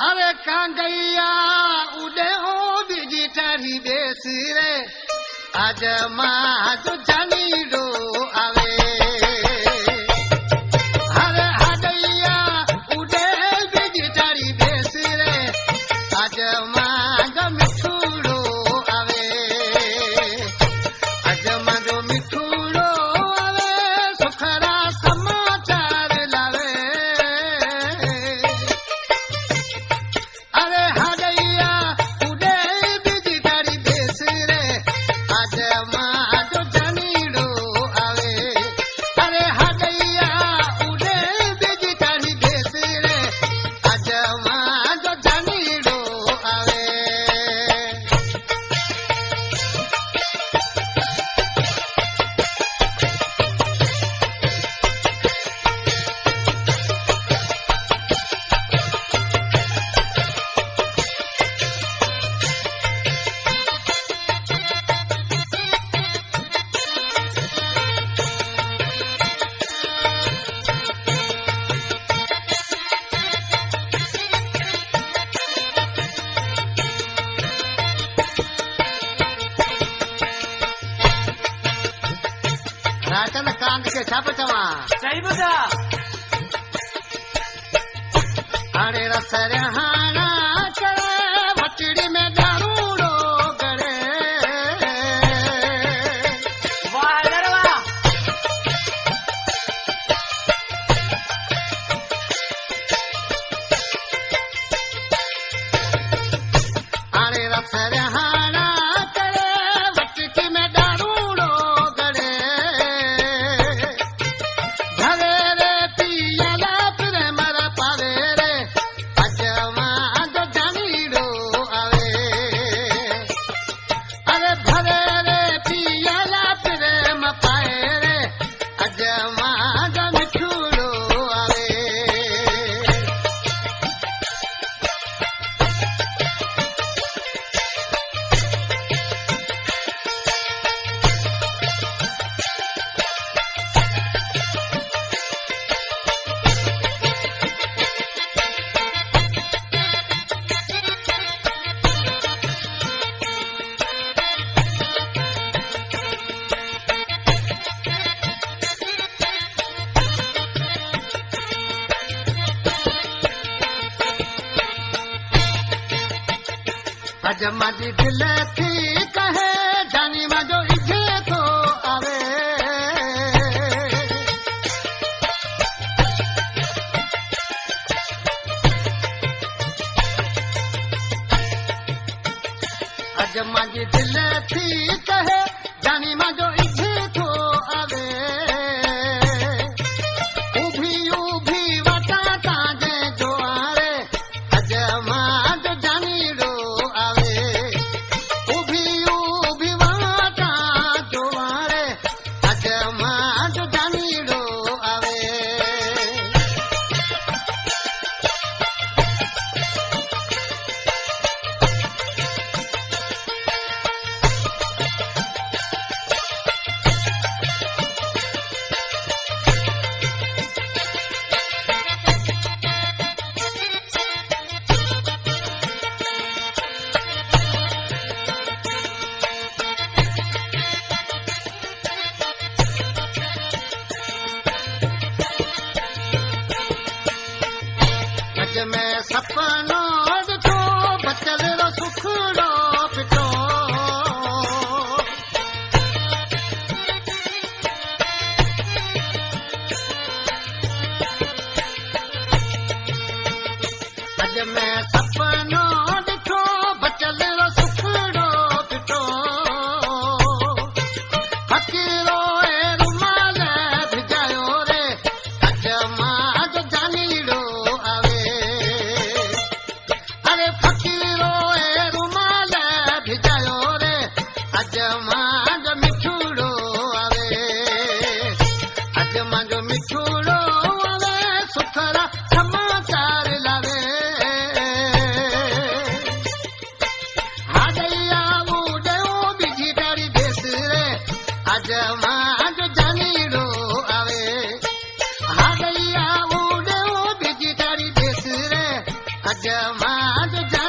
अरे कांगैया उड़े ओ बिजी तारी बेसिरे आज माँ जो जानी रो आवे अरे हादैया उड़े बिजी तारी बेसिरे आज माँ जो मिठू रो आवे आज माँ जो मिठू रो आवे सुखरा समाचार लावे अरे हादैया उड़े बिजी तारी बेसिरे आज माँ जो जानी रो आवे अरे हादैया उड़े बिजी तारी बेसिरे आज माँ जो जानी रो आवे राजन कांग के छाप चवा सही बुधा अरे रसर हाना चले भटड़ी में दारूड़ो गड़े वाह नरवा अरे रसर हाना चले भटड़ी में दारूड़ो गड़े भरे रे पियला फिर मर पावे रे अजमा जो जानी रो आवे अरे भरे रे पियला फिर म पाए रे अजमा जो मिठू रो आवे अजमा जी दिल थी कहे जानी मां जो इथे तो आवे अजमा जी दिल थी कहे जानी मां जो इथे तो आवे उभी उभी वटा ताजे जो आरे अजमा जो जानी रो आवे उभी उभी वटा जो आरे अजमा जो जानी रो आवे अज में सपनो ॾिठो बचल रो सुखड़ो पिठो अज में सपनो ॾिठो बचल रो सुखड़ो पिठो फकीरो ए रुमाल भिजायो रे अज मां जो जानी रो आवे अरे फकीरो ए रुमाल भिजायो रे अज मां जो मिठूड़ो आवे अज मां जो मिठूड़ो आवे सुखरा समाचार लावे आज जान